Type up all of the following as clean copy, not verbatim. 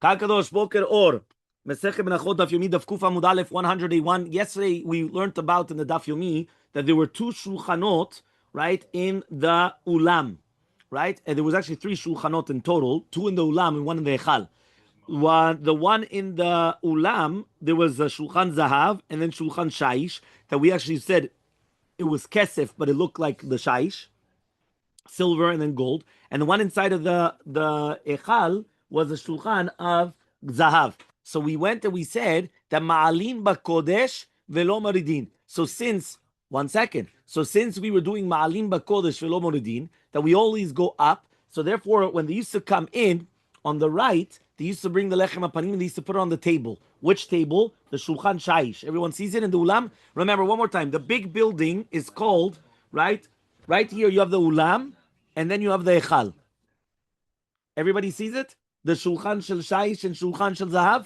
Kal Kadosh Boker Or. Masechet Menahot Daf Yomi Daf Kuf Amud Aleph 181. Yesterday we learned about in the Daf Yomi that there were two shulchanot, right, in the ulam, right? And there was actually three shulchanot in total, two in the ulam and one in the Hechal. The one in the ulam, there was a shulchan zahav and then shulchan shaish that we actually said it was kesef, but it looked like the shaish, silver and then gold. And the one inside of the echal was a shulchan of zahav. So we went and we said that ma'alin bakodesh velo maridin. So since we were doing ma'alin bakodesh velo maridin, that we always go up. So therefore, when they used to come in on the right, they used to bring the lechem apanim and they used to put it on the table. Which table? The shulchan shaish. Everyone sees it in the ulam. Remember, one more time, the big building is called, right here you have the ulam, and then you have the echal. Everybody sees it? The shulchan shel shaish and shulchan shel zahav.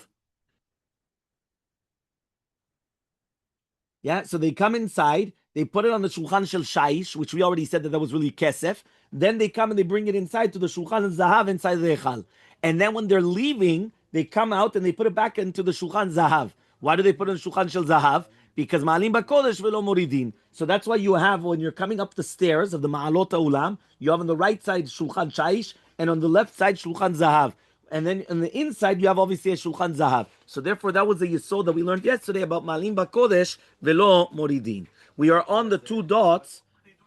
Yeah, so they come inside, they put it on the shulchan shel shaish, which we already said that was really kesef. Then they come and they bring it inside to the shulchan zahav inside the echal. And then when they're leaving, they come out and they put it back into the shulchan zahav. Why do they put it in shulchan shel zahav? Because ma'alim bakodesh velo moridin. So that's why you have, when you're coming up the stairs of the ma'alot ulam, you have on the right side shulchan shaish, and on the left side shulchan zahav. And then on the inside, you have obviously a shulchan zahav. So therefore, that was the yesod that we learned yesterday about ma'alim bakodesh velo moridin. We are on the two dots.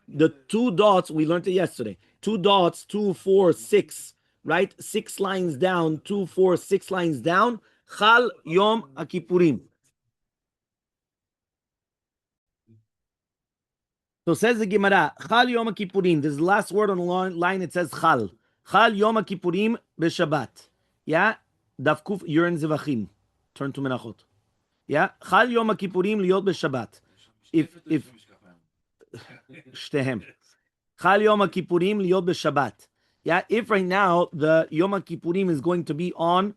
The two dots, we learned it yesterday. 2 dots, 2, 4, 6, right? 6 lines down, 2, 4, 6 lines down. Chal Yom HaKippurim. So says the Gemara, Chal Yom HaKippurim. This is the last word on the line. It says Chal. Chal Yom HaKippurim b'Shabbat. Yeah? Daf Kuf, you're in Zevachim. Turn to Menahot. Yeah? Chal Yom HaKippurim liot b'Shabbat. If Shtehem. Chal Yom HaKippurim liot b'Shabbat. Yeah? If right now the Yom HaKippurim is going to be on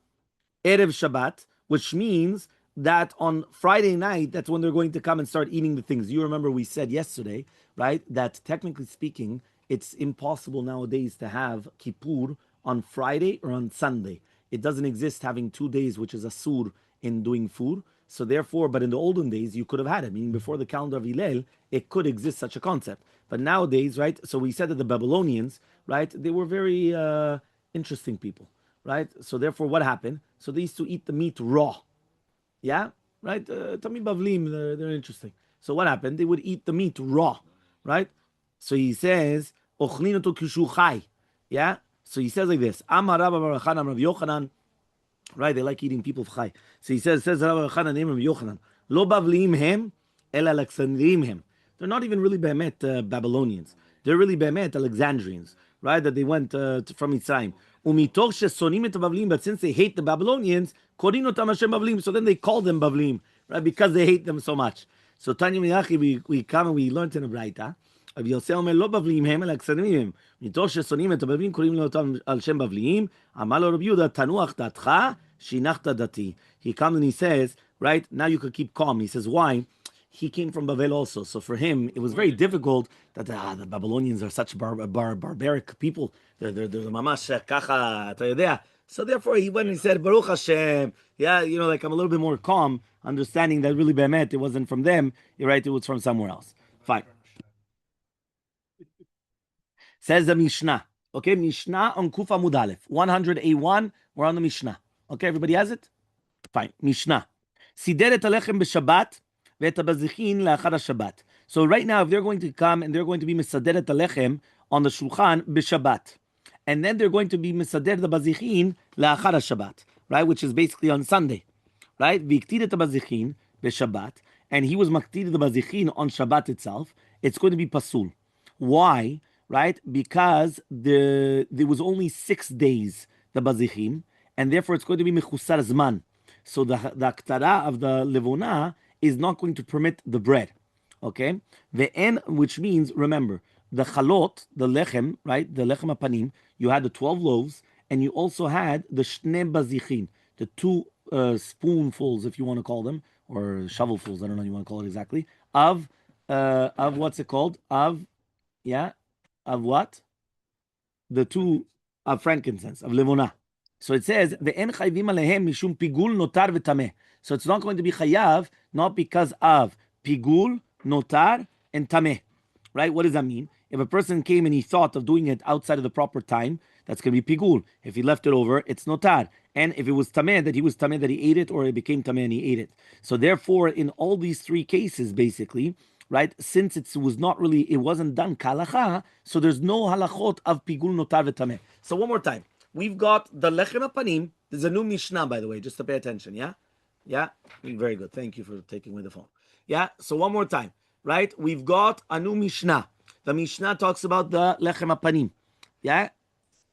Erev Shabbat, which means that on Friday night, that's when they're going to come and start eating the things. You remember we said yesterday, right, that technically speaking, it's impossible nowadays to have Kippur on Friday or on Sunday. It doesn't exist having 2 days, which is asur in doing food. So therefore, but in the olden days, you could have had it. Meaning before the calendar of Hillel, it could exist such a concept. But nowadays, right, so we said that the Babylonians, right, they were very interesting people, right? So therefore, what happened? So they used to eat the meat raw. Yeah, right? Tamim Bavlim, they're interesting. So what happened? They would eat the meat raw, right? So he says, Ochlin to kishu chai. Yeah? So he says like this, Amar Rabbi Barachan, Rabbi Yochanan, right? They like eating people of chai. So he says Rabbi Barachan, name Rabbi Yochanan, Lo Bavlim hem, El Alexandrim hem. They're not even really Behemet Babylonians. They're really Behemet Alexandrians, right? That they went from Mitzrayim. Umitoch shesonim et Bavlim, but since they hate the Babylonians, Korino tam Hashem Bavlim, so then they call them Bavlim, right? Because they hate them so much. So Tanya Miyachi, we come and we learned in a Braita. Of Yosef Omer lo Bavlim hem el Aksanim hem. Mitoch shesonim et Bavlim korino tam al Shem Bavlim. Amalo Rabbi Yehuda tanuach datcha shinachta dati. He comes and he says, right now you could keep calm. He says why? He came from Babel also. So for him, it was very difficult that the Babylonians are such barbaric people. They're mamash kacha tayodea. So therefore, he went and he said, Baruch Hashem. Yeah, like I'm a little bit more calm, understanding that really behemet, it wasn't from them. You're right, it was from somewhere else. Fine. Says the Mishnah. Okay, Mishnah on Kufa Amud Aleph. 100A1, we're on the Mishnah. Okay, everybody has it? Fine. Mishnah. Sider et alechem b'Shabbat. So right now, if they're going to come and they're going to be misaderet alechem on the shulchan b'Shabbat, and then they're going to be misader the bazichin la'achar Shabbat, right, which is basically on Sunday, right? V'iktir et bazichin b'Shabbat, and he was maktir the bazichin on Shabbat itself. It's going to be pasul. Why? Right? Because there was only 6 days the bazichin, and therefore it's going to be mechusar zman. So the aktara of the levona is not going to permit the bread, okay? The en, which means, remember, the chalot, the lechem, right? The lechem apanim, you had the 12 loaves, and you also had the shne bazichin, the 2 spoonfuls, if you want to call them, or shovelfuls, I don't know what you want to call it exactly, of what's it called? Of what? The 2 of frankincense, of levona, So it says, "Ve'en chayvim alehem mishum pigul notar v'tameh." So it's not going to be chayav, not because of pigul, notar, and tameh. Right? What does that mean? If a person came and he thought of doing it outside of the proper time, that's going to be pigul. If he left it over, it's notar. And if it was tameh, that he was tameh, that he ate it, or it became tameh and he ate it. So therefore, in all these three cases, basically, right, since it was not really, it wasn't done kalacha, so there's no halachot of pigul, notar, v'tameh. So one more time. We've got the lechem apanim. There's a new mishnah, by the way, just to pay attention. Yeah, yeah, very good. Thank you for taking away the phone. Yeah. So one more time, right? We've got a new mishnah. The mishnah talks about the lechem apanim. Yeah,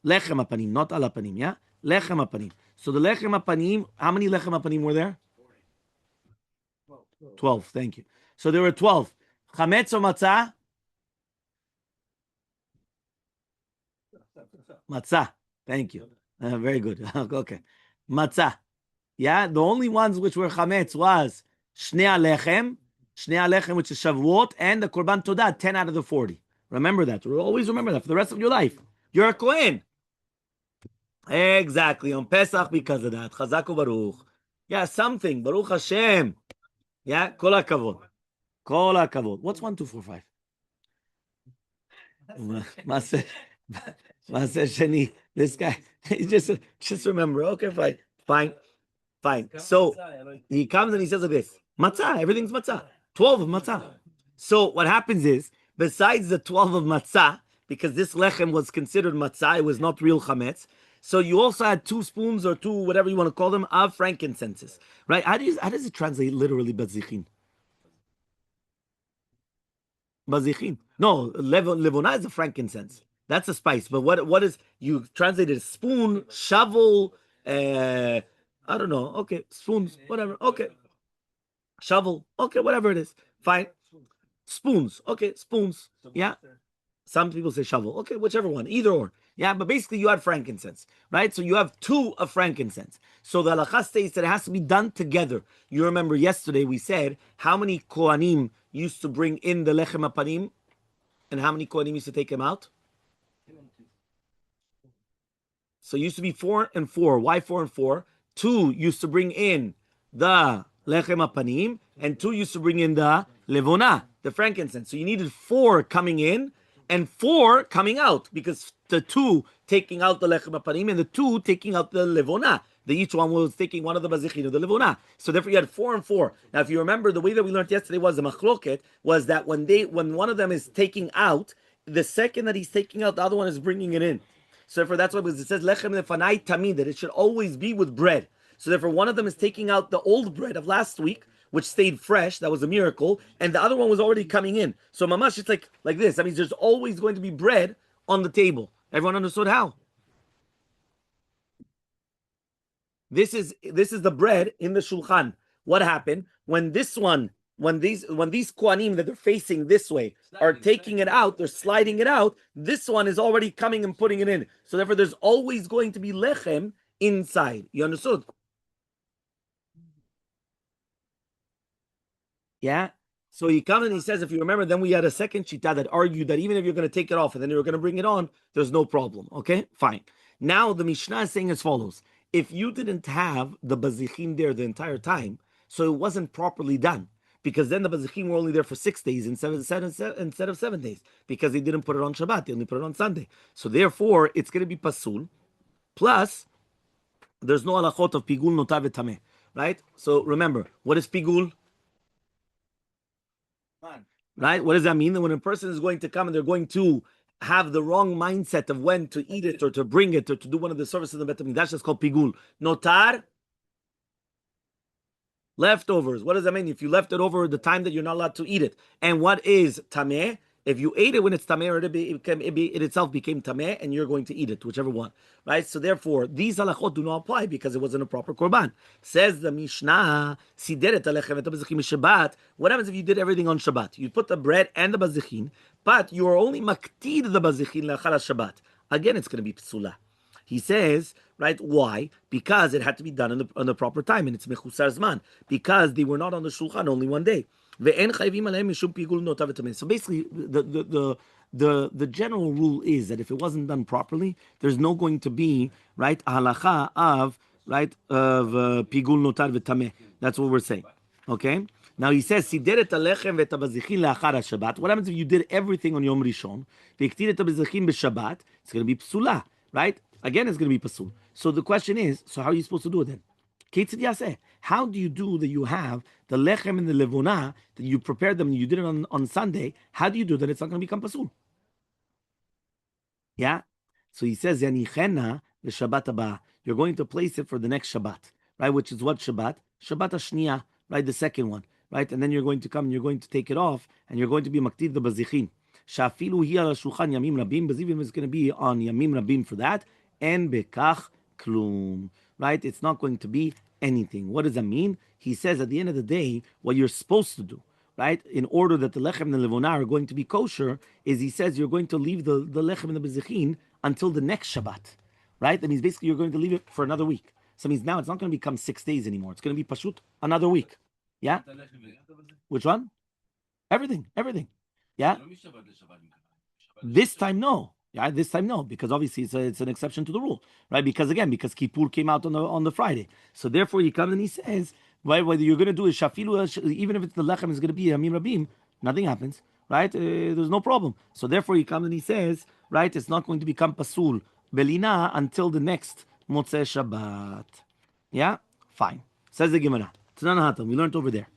lechem apanim, not al apanim. Yeah, lechem apanim. So the lechem apanim. How many lechem apanim were there? 12. Thank you. So there were 12. Chametz or matzah? Matzah. Thank you. Very good. Okay. Matzah. Yeah, the only ones which were chametz was shnei alechem, which is Shavuot, and the Korban Todah, 10 out of the 40. Remember that. Always remember that for the rest of your life. You're a Kohen. Exactly. On Pesach because of that. Chazak u'baruch. Yeah, something. Baruch Hashem. Yeah, kol hakavod. Kol hakavod. What's 1, 2, 4, 5? Masechet Sheni. This guy. Just remember. Okay, fine. So he comes and he says like this: matzah. Everything's matzah. 12 of matzah. So what happens is, besides the 12 of matzah, because this lechem was considered matzah, it was not real chametz. So you also had 2 spoons or 2, whatever you want to call them, of frankincense, right? How does it translate literally, bazichin? Bazichin. No, levona is a frankincense. That's a spice. But what is, you translated a spoon, shovel, I don't know. Okay, spoons, whatever. Okay. Shovel. Okay, whatever it is. Fine. Spoons. Okay, spoons. Yeah. Some people say shovel. Okay, whichever one. Either or. Yeah, but basically you had frankincense, right? So you have 2 of frankincense. So the halakha states that it has to be done together. You remember yesterday we said how many kohanim used to bring in the lechem apanim and how many kohanim used to take him out? So it used to be 4 and 4. Why 4 and 4? 2 used to bring in the lechem apanim, and 2 used to bring in the levona, the frankincense. So you needed 4 coming in and 4 coming out, because the 2 taking out the lechem apanim and the 2 taking out the levona. Each one was taking one of the bazichin of the levona. So therefore you had 4 and 4. Now if you remember, the way that we learned yesterday was the machloket, was that when one of them is taking out, the second that he's taking out, the other one is bringing it in. So therefore that's why it says lechem lefanai tamid, that it should always be with bread. So therefore one of them is taking out the old bread of last week, which stayed fresh, that was a miracle, and the other one was already coming in. So mamash, it's like this. That means there's always going to be bread on the table. Everyone understood how? This is the bread in the shulchan. What happened when these kohanim that they're facing this way are taking it out, they're sliding it out, this one is already coming and putting it in. So therefore there's always going to be lechem inside. You understood? Yeah. So he comes and he says, if you remember, then we had a second shita that argued that even if you're going to take it off and then you're going to bring it on, there's no problem. Okay, fine. Now the Mishnah is saying as follows: if you didn't have the bazichin there the entire time, so it wasn't properly done, because then the bazichin were only there for 6 days instead of 7 days, because they didn't put it on Shabbat, they only put it on Sunday. So therefore, it's going to be pasul. Plus, there's no halachot of pigul notar v'tameh, right? So remember, what is pigul? Right? What does that mean? That when a person is going to come and they're going to have the wrong mindset of when to eat it or to bring it or to do one of the services in the Bet HaMikdash, that's called pigul. Notar, leftovers. What does that mean? If you left it over the time that you're not allowed to eat it. And what is tameh? If you ate it when it's tameh, it itself became tameh, and you're going to eat it, whichever one, right? So therefore, these halachot do not apply because it wasn't a proper korban. Says the Mishnah, what happens if you did everything on Shabbat? You put the bread and the bazichin, but you are only maktid the bazichin lachal Shabbat. Again, it's going to be psula. He says, right? Why? Because it had to be done on the proper time, and it's mechusar zman. Because they were not on the shulchan only one day. So basically, the general rule is that if it wasn't done properly, there's no going to be right a halacha of pigul notar v'tameh. That's what we're saying. Okay. Now he says, "Sider et halechem v'et habazichin leachar Shabbat." What happens if you did everything on Yom Rishon? V'iktir et habazichin b'Shabbat. It's going to be psula, right? Again, it's going to be pasul. So the question is, so how are you supposed to do it then? Ketzid yaseh. How do you do that? You have the lechem and the levona that you prepared them and you did it on Sunday. How do you do that? It's not going to become pasul. Yeah. So he says, "Yanichena the Shabbat haba." You're going to place it for the next Shabbat, right? Which is what Shabbat? Shabbat Hashniya, right? The second one, right? And then you're going to come and you're going to take it off and you're going to be maktiv the bazichin. Shafilu hi al shulchan yamim rabim. Bazivim is going to be on yamim rabim for that. And bekach klum, right? It's not going to be anything. What does that mean? He says at the end of the day, what you're supposed to do, right, in order that the lechem and the levona are going to be kosher, is he says you're going to leave the lechem and the bezichin until the next Shabbat, right? That means basically you're going to leave it for another week. So it means now it's not going to become 6 days anymore. It's going to be pashut another week. Yeah? Which one? Everything. Yeah? This time, no. Yeah, this time no, because obviously it's an exception to the rule, right? Because Kippur came out on the Friday, so therefore he comes and he says, right, whether you're going to do it shafilu, even if it's the lechem is going to be yamim rabim, nothing happens, right? There's no problem. So therefore he comes and he says, right, it's not going to become pasul belina until the next Motzei Shabbat. Yeah, fine. Says the Gemara. We learned over there.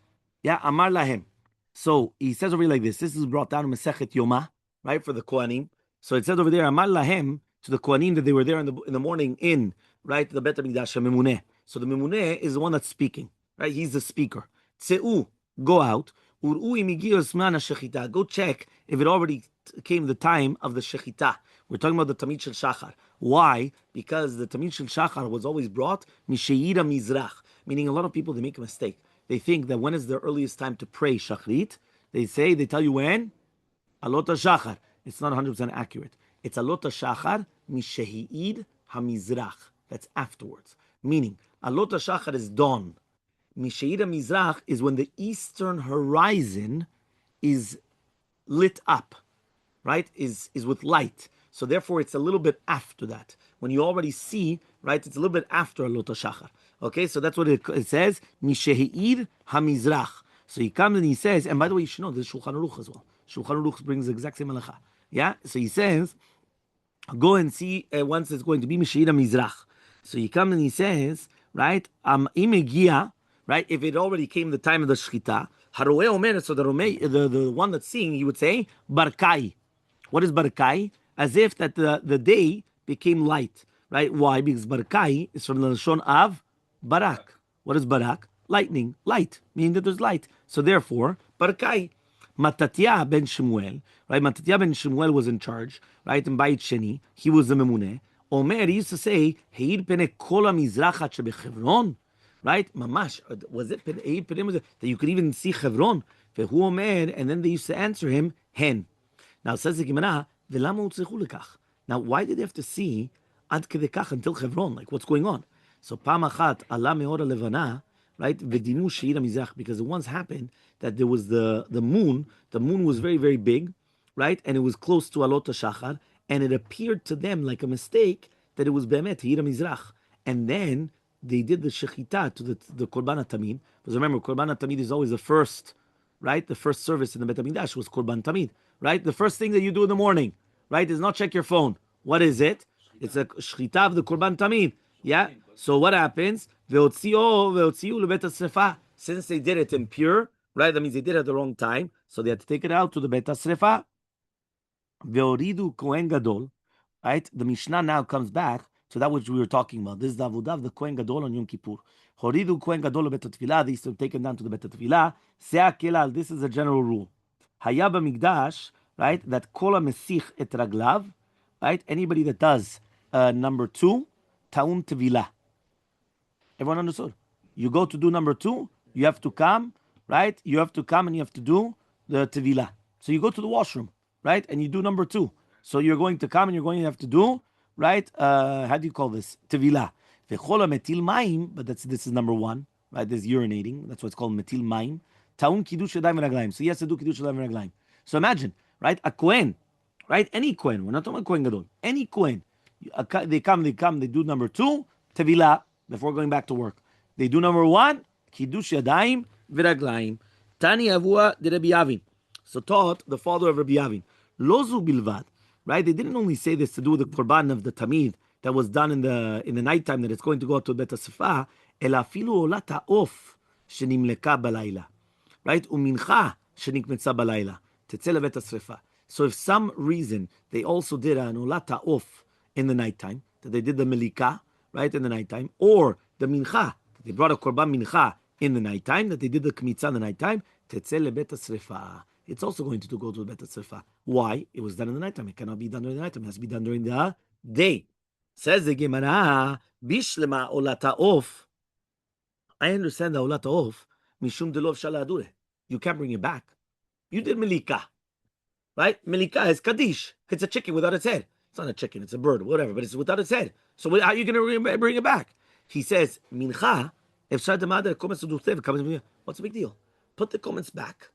Yeah, Amar lahem. So he says over here like this. This is brought down in Masechet Yoma, right, for the Kohanim. So it says over there, Amar lahem, to the Kohanim that they were there in the morning in, right, the Bet HaMikdash, Memuneh. So the Memuneh is the one that's speaking, right? He's the speaker. Tseu, go out. Ur'u im higiu zman hashechita. Go check if it already came the time of the shechita. We're talking about the Tamid Shel Shachar. Why? Because the Tamid Shel Shachar was always brought Misheira Mizrach. Meaning a lot of people, they make a mistake. They think that when is the earliest time to pray Shachrit? They tell you when? Alot HaShachar. It's not 100% accurate. It's Alot HaShachar Mishehi'id HaMizrach. That's afterwards. Meaning, Alot HaShachar is dawn. Mishehi'id HaMizrach is when the eastern horizon is lit up, right? Is with light. So therefore, it's a little bit after that. When you already see, right, it's a little bit after Alot HaShachar. Okay, so that's what it says. Mishehi'id HaMizrach. So he comes and he says, and by the way, you should know, there's Shulchan Aruch as well. Shulchan Aruch brings the exact same halacha. Yeah, so he says, go and see once it's going to be Mishehi'id HaMizrach. So he comes and he says, right, imegia, right, if it already came the time of the Shechita, Haroeh Omer, so the one that's seeing, he would say, Barkai. What is Barkai? As if that the day became light, right? Why? Because Barkai is from the Lashon of Barak. What is Barak? Lightning, light, meaning that there's light. So therefore, Barkai. Matatiah ben Shemuel, right? Matatiah ben Shemuel was in charge, right? In Bayit Sheni, he was the Memuneh. Omer, he used to say, Heir pene kol ha-mizrachat shebechevron, right? Mamash, was it Heir pene that you could even see Chevron? Vehu Omer, and then they used to answer him, Hen. Now says the Gemara, V'lama utzechu lekach. Now why did they have to see ad kedei kach until Chevron? Like what's going on? So Pam achat ala meor levana, right? V'dinu sheir ha-mizrach, because it once happened that there was the moon. The moon was very, very big, right? And it was close to Alot HaShachar, and it appeared to them like a mistake that it was Be'emet, Hira Mizrach. And then they did the Shechita to the Korban HaTamid. Because remember, Korban HaTamid is always the first, right? The first service in the Bet HaMikdash was Korban Tamid, right? The first thing that you do in the morning, right, is not check your phone. What is it? It's a Shechita of the Korban Tamid. Yeah? So what happens? Ve'otziu lebet HaSrefa. Since they did it impure, right? That means they did it at the wrong time, so they had to take it out to the Bet HaSrefa. Ve'oridu Kohen Gadol, right? The Mishnah now comes back to that which we were talking about. This is the Avodah of the Kohen Gadol on Yom Kippur. Horidu Kohen Gadol Bet HaTfilah. They used to take him down to the Bet HaTfilah. Se'ah kelal. This is a general rule. Hayab Mikdash, right? That Kol HaMesich et Raglav, right? Anybody that does number 2, Ta'un Tevilah. Everyone understood? You go to do number 2, you have to come, right? You have to come and you have to do the Tevilah. So you go to the washroom, right? And you do number 2. So you're going to come and you're going to have to do, right? How do you call this? Tevilah. V'chol metil mayim, but this is number one, right? There's urinating. That's what's called metil mayim. Taun kiddush yadayim v'raglayim. So he has to do kiddush yadayim v'raglayim. So imagine, right? A kohen, right? Any kohen. We're not talking about kohen gadol. Any kohen. They come. They do number two, tevilah, before going back to work. They do number one, kiddush yadayim v'raglayim. Tani avua de Rabbi Yavin. So taught the father of Rabbi Yavin. Lozu bilvad. Right? They didn't only say this to do with the korban of the tamid that was done in the nighttime that it's going to go to Bet HaSefa, ela afilu olat ha'of shenimleka balayla. Right? Umincha shenikmetza balayla. Tetzeh leBet HaSefa. So if some reason they also did an olat ha'of in the nighttime, that they did the melika, right, in the nighttime, or the mincha, they brought a korban mincha in the nighttime, that they did the kmitza in the nighttime, tetzeh leBet HaSefa. It's also going to go to the Bet HaSefa. Why? It was done in the nighttime. It cannot be done during the nighttime. It has to be done during the day. Says the Gemara, Bishlema olata of. I understand the olata of. Mishum delov shaladure. You can't bring it back. You did melika, right? Melika is kaddish. It's a chicken without its head. It's not a chicken. It's a bird, whatever. But it's without its head. So how are you going to bring it back? He says mincha. What's the big deal? Put the comments back.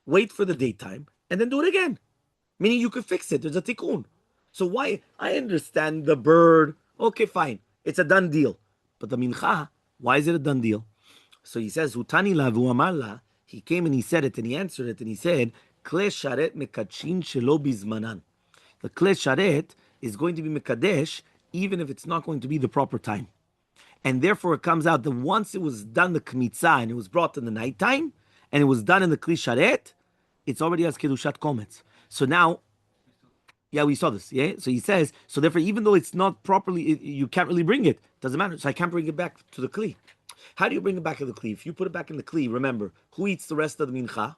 Wait for the daytime, and then do it again. Meaning you could fix it. There's a tikkun. So why? I understand the bird. Okay, fine. It's a done deal. But the mincha, why is it a done deal? So he says, Hutani la v'uamarla. He came and he said it, and he answered it, and he said, Kle sharet mekachin shelo bizmanan. The kle sharet is going to be mekadesh, even if it's not going to be the proper time. And therefore it comes out that once it was done the kmitza, and it was brought in the nighttime, and it was done in the kli sharet, it's already has kedushat komets. So now, yeah, we saw this. Yeah, so he says, so therefore, even though it's not properly, you can't really bring it. Doesn't matter. So I can't bring it back to the kli. How do you bring it back to the kli? If you put it back in the kli, remember, who eats the rest of the mincha?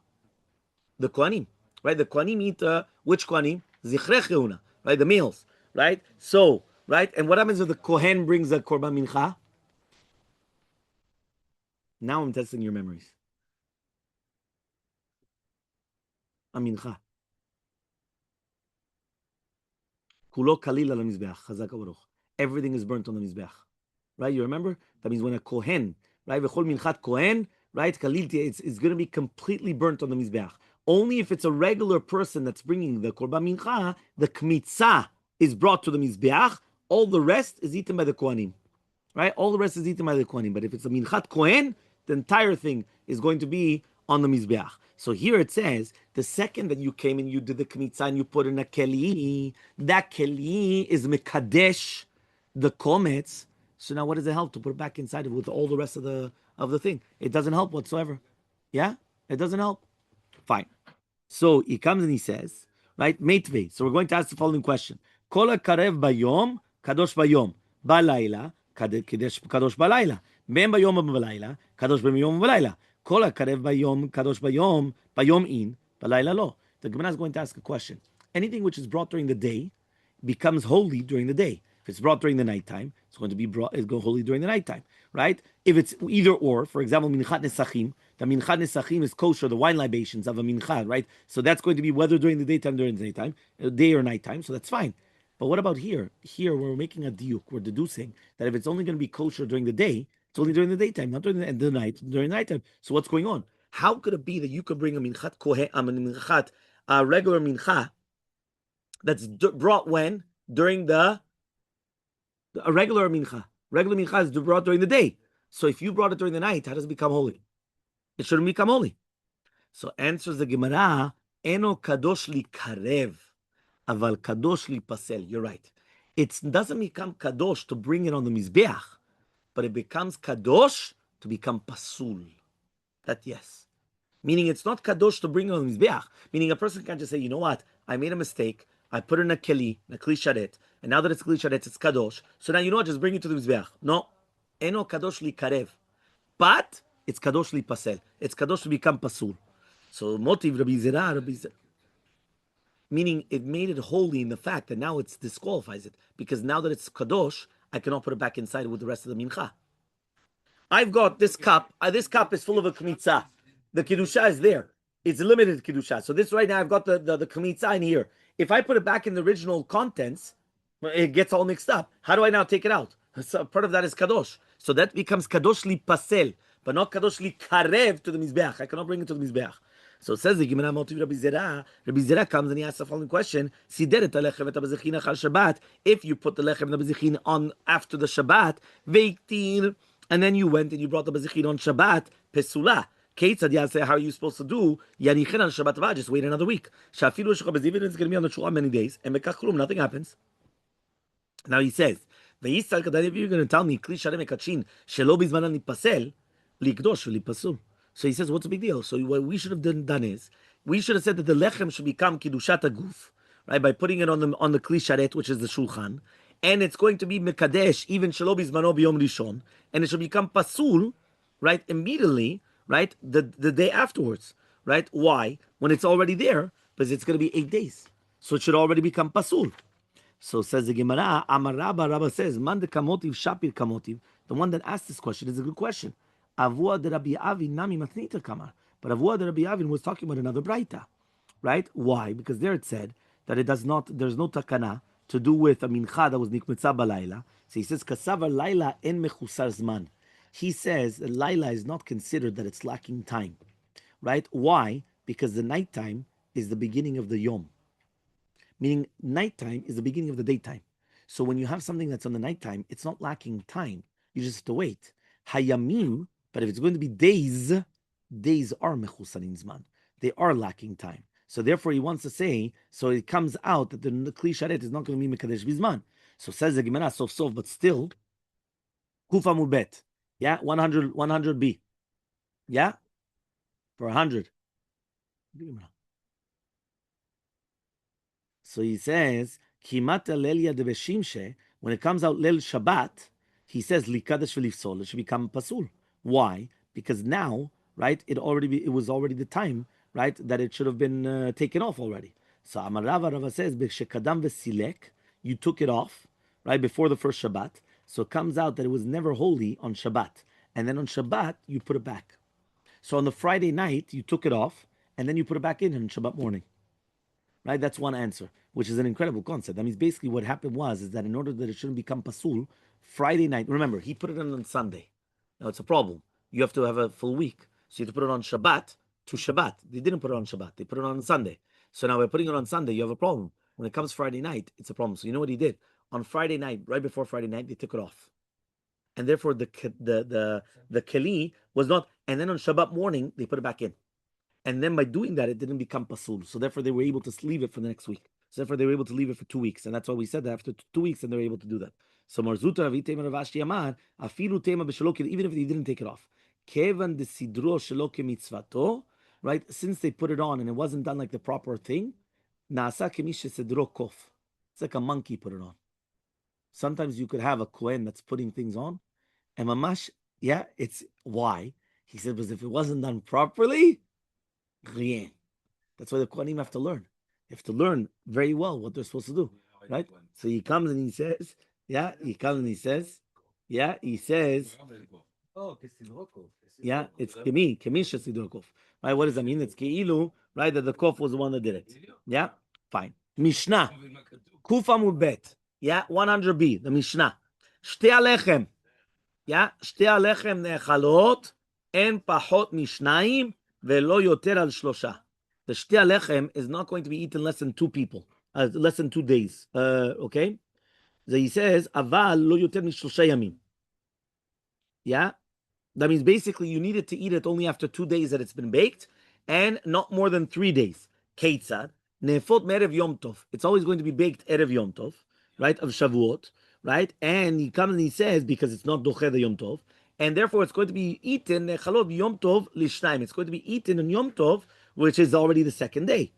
The kohanim, right? The kohanim eat which kohanim? Zichrei cheuna, right? The meals, right? So, right, and what happens if the kohen brings the korban mincha? Now I'm testing your memories. Amincha. Kulo kalil al mizbeach. Chazak baruch. Everything is burnt on the mizbeach. Right? You remember? That means when a kohen, right? V'chol minchat kohen, right? Kalil, it's going to be completely burnt on the mizbeach. Only if it's a regular person that's bringing the korban mincha, the kmitza is brought to the mizbeach. All the rest is eaten by the kohanim. Right? All the rest is eaten by the kohanim. But if it's a minchat kohen, the entire thing is going to be on the mizbeach. So here it says, the second that you came and you did the kmitza and you put in a keli, that keli is mekadesh, the komets. So now what does it help to put it back inside with all the rest of the thing? It doesn't help whatsoever. Yeah? It doesn't help. Fine. So he comes and he says, right, meitvei. So we're going to ask the following question. Kol karev bayom, kadosh bayom. Balayla, kadosh balayla. Ben bayom balayla, kadosh bayom balayla. Kol karev bayom, kadosh bayom, bayom in, balayla lo. The Gemara is going to ask a question. Anything which is brought during the day becomes holy during the day. If it's brought during the nighttime, it's going to be brought, it's going holy during the nighttime, right? If it's either or, for example, minchat nesachim, the minchat nesachim is kosher, the wine libations of a minchat, right? So that's going to be whether during the daytime, during the daytime, day or nighttime, so that's fine. But what about here? Here we're making a diuk, we're deducing that if it's only going to be kosher during the day, it's only during the daytime, not during the night, during the nighttime. So what's going on? How could it be that you could bring a minchat kohen, a regular mincha, that's brought when? During a regular mincha. Regular mincha is brought during the day. So if you brought it during the night, how does it become holy? It shouldn't become holy. So answers the Gemara, Eno kadosh li karev, aval kadosh li pasel. You're right. It doesn't become kadosh to bring it on the mizbeach, but it becomes kadosh to become pasul. That yes. Meaning it's not kadosh to bring it on the mizbeach. Meaning a person can't just say, you know what, I made a mistake. I put in a keli sharet, and now that it's kli sharet, it's kadosh. So now you know what? Just bring it to the mizbeach. No, eno kadosh li karev, but it's kadosh li pasel. It's kadosh to become pasul. So motiv Rabbi Zera, meaning it made it holy in the fact that now it disqualifies it because now that it's kadosh, I cannot put it back inside with the rest of the mincha. I've got this cup. This cup is full of a kmitza. The kedusha is there. It's limited kedusha. So this right now, I've got the kmitza in here. If I put it back in the original contents, It gets all mixed up. How do I now take it out? So part of that is kadosh. So that becomes kadosh li pasel, but not kadosh li karev to the mizbeach. I cannot bring it to the mizbeach. So it says the Gemara motiv Rabbi Zera. Rabbi Zera comes and he asks the following question: Sideret alechem et abazichin achal Shabbat. If you put the lechem and the bezichin on after the Shabbat, veiktin, and then you went and you brought the bezichin on Shabbat, pesula. Keitzad Yaseh, how are you supposed to do? Yanichin on Shabbat va, just wait another week. Shafilu shechah bezivin, it's going to be on the shul many days, and mekach klum, nothing happens. Now he says, if you're going to tell me, Kli Shalem Ekachin, Shelo Bizmanan Nipasel, Likdosh Lipasul. So he says, what's the big deal? So what we should have done is, we should have said that the lechem should become Kiddushat Aguf, right, by putting it on the Kli Sharet, which is the Shulchan, and it's going to be Mekadesh, even Shelo Bizmano B'Yom Rishon, and it should become Pasul, right, immediately, right, the day afterwards, right? Why? When it's already there, because it's going to be 8 days. So it should already become Pasul. So says the Gemara, Amar Rabba, Rabba says, Man de kamotiv, Shapir kamotiv. The one that asked this question is a good question. Avua de Rabbi Avin nami matnita kamar. But Avua de Rabbi Avin was talking about another braita, right? Why? Because there it said that it does not, there's no takana to do with a mincha that was nikmetza balayla. So he says, Kasava laila en mechusar zman. He says that laila is not considered that it's lacking time, right? Why? Because the nighttime is the beginning of the yom. Meaning nighttime is the beginning of the daytime. So when you have something that's on the nighttime, it's not lacking time. You just have to wait. Hayamim, but if it's going to be days, days are mechusarin zman. They are lacking time. So therefore he wants to say, so it comes out that the Kli Sharet is not going to be mekadesh bizman. So says the Gemara, sof, but still, kufa mubet. Yeah, 100B. Yeah, for 100. So he says, Kimata lelia de beshimshe, when it comes out Lel Shabbat, he says, Likadesh v'lifsol, it should become pasul. Why? Because now, right, it was already the time, right, that it should have been taken off already. So Amar Rava says, B'shekadam v'silek, you took it off, right, before the first Shabbat. So it comes out that it was never holy on Shabbat. And then on Shabbat, you put it back. So on the Friday night, you took it off, and then you put it back in on Shabbat morning. Right, that's one answer, which is an incredible concept. That means basically what happened is that in order that it shouldn't become pasul, Friday night, remember, he put it on Sunday. Now it's a problem. You have to have a full week. So you have to put it on Shabbat to Shabbat. They didn't put it on Shabbat. They put it on Sunday. So now by putting it on Sunday, you have a problem. When it comes Friday night, it's a problem. So you know what he did? On Friday night, right before Friday night, they took it off. And therefore the keli was not, and then on Shabbat morning, they put it back in. And then by doing that, it didn't become pasul. So therefore, they were able to leave it for the next week. So therefore, they were able to leave it for 2 weeks. And that's why we said that after 2 weeks, and they were able to do that. So Marzuta Ravi Tema Ravashi Amar, Afilu Tema B'Shalokim, even if they didn't take it off. Kevan de Sidro Shalokim Mitzvato, right? Since they put it on and it wasn't done like the proper thing, Naasa Kemish Sidro Kof. It's like a monkey put it on. Sometimes you could have a Kohen that's putting things on. And Mamash, yeah, it's why? He said, because if it wasn't done properly, rien. That's why the Kohanim have to learn. They have to learn very well what they're supposed to do, right? So he comes and he says, yeah, he comes and he says, yeah, he says, yeah, it's kemi shesidrokov, right? What does that mean? It's keilu, right? That the kof was the one that did it. Yeah, fine. Mishnah, kufa mubet, yeah, 100B, the Mishnah. Shtei alechem, yeah, shtei alechem nechalot, en pachot mishnayim, velo yoter al shlosha. The shtei alechem is not going to be eaten less than 2 people, less than 2 days. Okay? So he says, aval lo yoter mishlosha yamim. Yeah? That means basically you needed to eat it only after 2 days that it's been baked, and not more than 3 days. Keitzad, nefot merev yom tov. It's always going to be baked erev yom tov, right, of Shavuot, right? And he comes and he says, because it's not doche the yom tov, and therefore it's going to be eaten nechalot yom tov lishnaim. It's going to be eaten on yom tov, which is already the second day.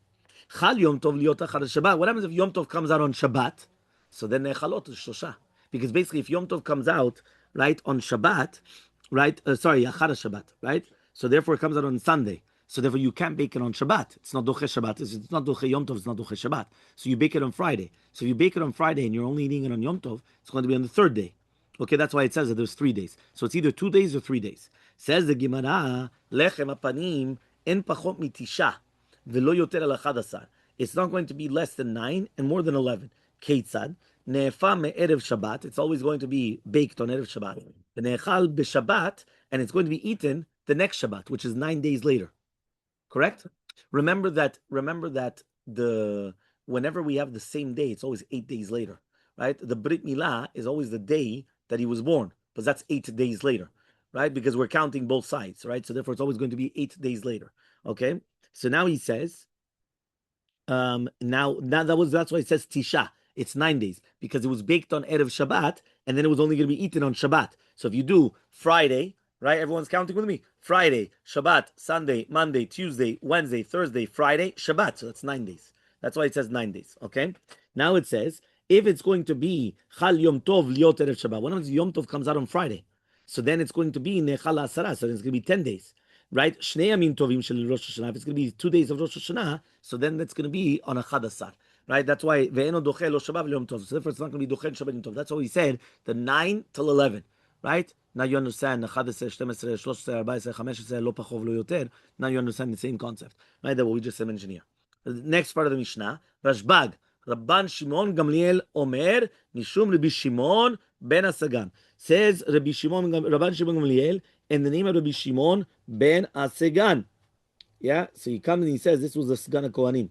Chal yom tov liot achar Shabbat. What happens if yom tov comes out on Shabbat? So then nechalot is shlosha, because basically if yom tov comes out right on Shabbat, right? Achar Shabbat, right? So therefore it comes out on Sunday. So therefore you can't bake it on Shabbat. It's not doche Shabbat. It's not doche Yom Tov. It's not doche Shabbat. So you bake it on Friday. So if you bake it on Friday and you're only eating it on Yom Tov, it's going to be on the 3rd day. Okay, that's why it says that there's 3 days. So it's either 2 days or 3 days. Says the Gemara, lechem apanim en pachot mitisha velo yoter al achad asar. It's not going to be less than 9 and more than 11. Keitzad Ne'efa me'erev Shabbat. It's always going to be baked on Erev Shabbat. Ne'echal b'Shabbat, and it's going to be eaten the next Shabbat, which is 9 days later. Correct? Remember that. The whenever we have the same day, it's always 8 days later, right? The Brit Milah is always the day that he was born, but that's 8 days later, right? Because we're counting both sides, right? So therefore, it's always going to be 8 days later. Okay. So now he says, now that's why it says Tisha. It's 9 days because it was baked on Erev Shabbat, and then it was only going to be eaten on Shabbat. So if you do Friday, right? Everyone's counting with me. Friday, Shabbat, Sunday, Monday, Tuesday, Wednesday, Thursday, Friday, Shabbat. So that's 9 days. That's why it says 9 days. Okay. Now it says if it's going to be Chal Yom Tov Liot Erev Shabbat. One of the Yom Tov comes out on Friday, so then it's going to be Nechal Asara. So it's going to be 10 days. Right? Shnei Yamim Tovim Shel Rosh Hashanah. If it's going to be 2 days of Rosh Hashanah, so then that's going to be on a Chadasar. Right? That's why Ve'eno Doche Lo Shabbat Yom Tov. So therefore it's not going to be Doche Shabbat Yom Tov. That's why he said the 9 till 11. Right? Now you understand 11, 12, 13, 14, 15, Lo Pachov Lo Yoter. Now you understand the same concept. Right? That what we just mentioned here. The next part of the Mishnah, Rashbag. Rabban Shimon Gamliel Omer Nishum Rabbi Shimon Ben Asagan. Says Rabban Shimon Gamliel in the name of Rabbi Shimon Ben Asagan. Yeah, so he comes and he says this was the Sagan Kohanim.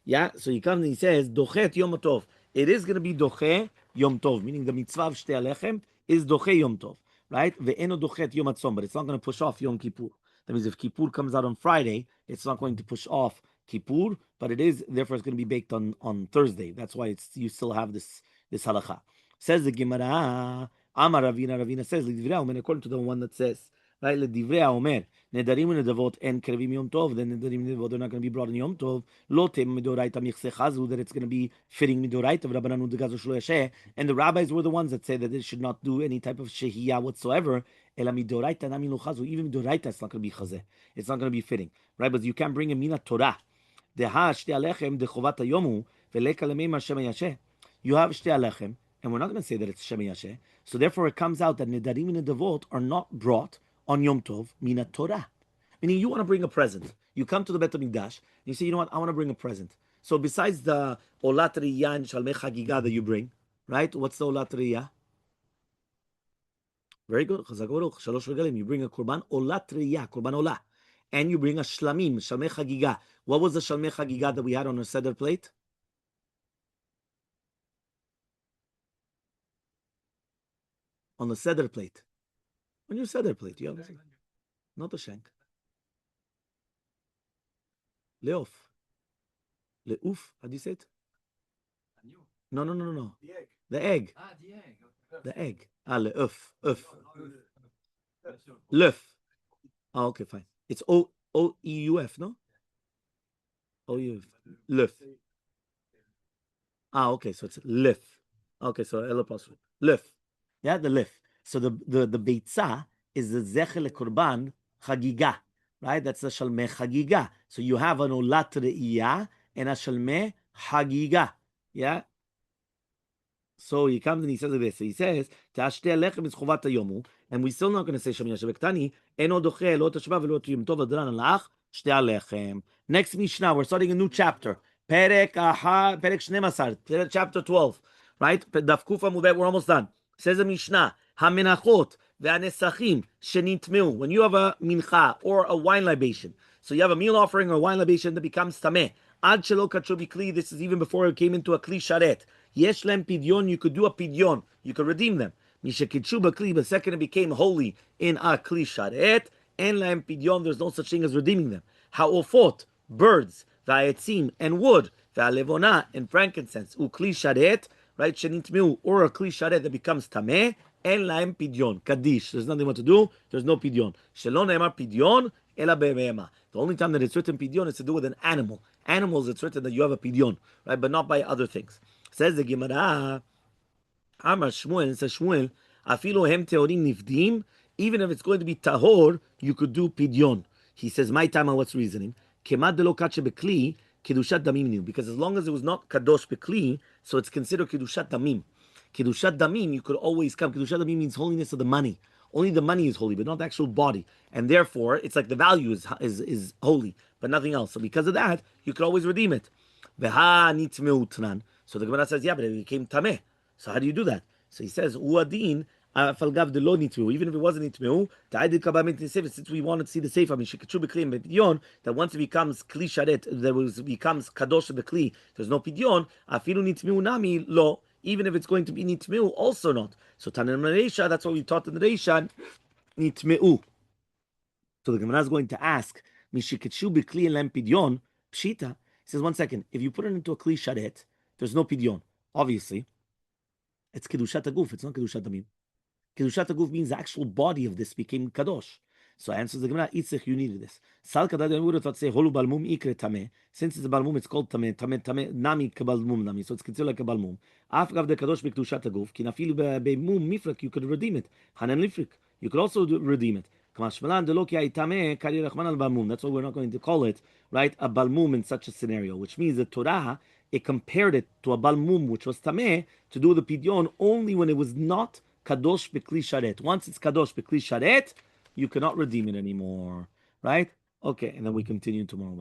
Yeah, so he comes and he says Dochet Yom Tov. It is going to be Doche Yom Tov, meaning the mitzvah of Shtei Alechem is Doche Yom Tov, right? Ve'eno Dochet Yom Hatzom, but it's not going to push off Yom Kippur. That means if Kippur comes out on Friday, it's not going to push off Kippur, but it is, therefore it's going to be baked on Thursday. That's why you still have this halakha. Says the Gemara, Amar Ravina says, according to the one that says, right, L'divrei Omer, Nedarim Nedavot and Krevim Yom Tov, then Nedarim Nedavot are not going to be brought in Yom Tov, Lotem Midoraita Michse Chazu, that it's going to be fitting Midoraita of Rabbananu Degazu Shlo Yasheh, and the rabbis were the ones that say that they should not do any type of Shehiyah whatsoever, Ela Midoraita Nami Lo Chazu, even Midoraita it's not going to be Chazeh, it's not going to be fitting, right? But you can't bring a Mina Torah. You have Shtei Alechem, and we're not going to say that it's Shem Yasheh. So therefore, it comes out that Nedarim and Nedavot are not brought on Yom Tov, Mina Torah. Meaning, you want to bring a present. You come to the Bet HaMikdash, and you say, you know what, I want to bring a present. So besides the Olat Riyah and Shalmei Chagiga that you bring, right? What's the Olat Riyah? Very good. Chazak Baruch. Shalosh Regalim. You bring a Korban Olat Riyah, Korban Olah. And you bring a Shlamim, Shalmei Chagiga. What was the Shalmei Chagiga that we had on our Seder plate? On the Seder plate. On your Seder plate, you have not a shank. Leof. Leuf. How do you say it? No. The egg. The egg. The egg. Leuf. Leuf. Oh, okay, fine. It's O-E-U-F, no? O-U-F. Leuf. Okay, so it's Leuf. Okay, so L apostrophe. Leuf. Yeah, the leuf. So the beitzah is the Zechel Korban Chagiga, right? That's the Shalmei Chagiga. So you have an Olat Re'iyah and a Shalmei Chagiga. Yeah? So he comes and he says this. So he says, Ta'ashtei Alechem is Chovat HaYomu, and we're still not going to say Shem Yasheh Bektani, Eno Doche, Lo Tashba, Velo Yom Tov, Adran Alach, Shtei Alechem. Next Mishnah, we're starting a new chapter. Perek 12, chapter 12. Right? Daf Kuf Amud Bet, we're almost done. Says the Mishnah, HaMenachot ve'anesachim shenitmeu. When you have a mincha or a wine libation, so you have a meal offering or a wine libation that becomes tameh. Ad shelo katshu bikli. This is even before it came into a kli sharet. Yesh lem pidyon. You could do a pidyon. You could redeem them. Mishekitshu bakli. But second, it became holy in a kli sharet. En lem pidyon. There's no such thing as redeeming them. Ha'ofot, birds, va'etzim, and wood, va'levona, and frankincense. Ukli sharet. Right, shenitmeu, or a kli sharet that becomes tameh, en laem pidyon, kaddish. There's nothing more to do. There's no pidyon. Shelo ne'emar pidyon, ela be'me'ema. The only time that it's written pidyon is to do with an animal. Animals, it's written that you have a pidyon, right, but not by other things. Says the Gemara, Amar Shmuel, says Shmuel, afilu hem teorim nifdim, even if it's going to be tahor, you could do pidyon. He says, my time, what's reasoning? Kemad delo kache bekli, Kedushat Damim, because as long as it was not Kadosh Bekli, so it's considered Kedushat Damim. Kedushat Damim, you could always come. Kedushat Damim means holiness of the money. Only the money is holy, but not the actual body. And therefore, it's like the value is holy, but nothing else. So because of that, you could always redeem it. So the Gemara says, yeah, but it became Tameh. So how do you do that? So he says, Uadin, falgav de lo nitmeu. Even if it wasn't nitmeu, ta'idid kabamit sefer. Since we wanted to see the sefer, I mean, shekatru b'kli and b'pidyon, that once it becomes kli sharet, becomes kadosh of the kli, there's no pidyon. Afilu nitmeu nami lo. Even if it's going to be nitmeu, also not. So tanan reisha, that's what we taught in the reisha, nitmeu. So the Gemara is going to ask, Mishiketshu b'kli elem pidyon, pshita. He says, 1 second, if you put it into a kli sharet, there's no pidyon. Obviously, it's kedushat aguf. It's not kedushat damim. Kedushat aguf means the actual body of this became kadosh. So answers the Gemara, Itzich, you needed this. Sal kadad would have thought say holu balmum ikre tameh. Since it's a balmum, it's called tameh, tameh, nami kebalmum nami. So it's considered like a balmum. Afgav the kadosh b'kedushat aguf. Kinafil be'mum mifrak. You could redeem it. Hanan lifrik. You could also redeem it. That's why we're not going to call it, right, a balmum in such a scenario, which means the Torah, it compared it to a balmum, which was tameh, to do the pidyon only when it was not kadosh b'kli sharet. Once it's kadosh b'kli sharet, you cannot redeem it anymore, right? Okay, and then we continue tomorrow.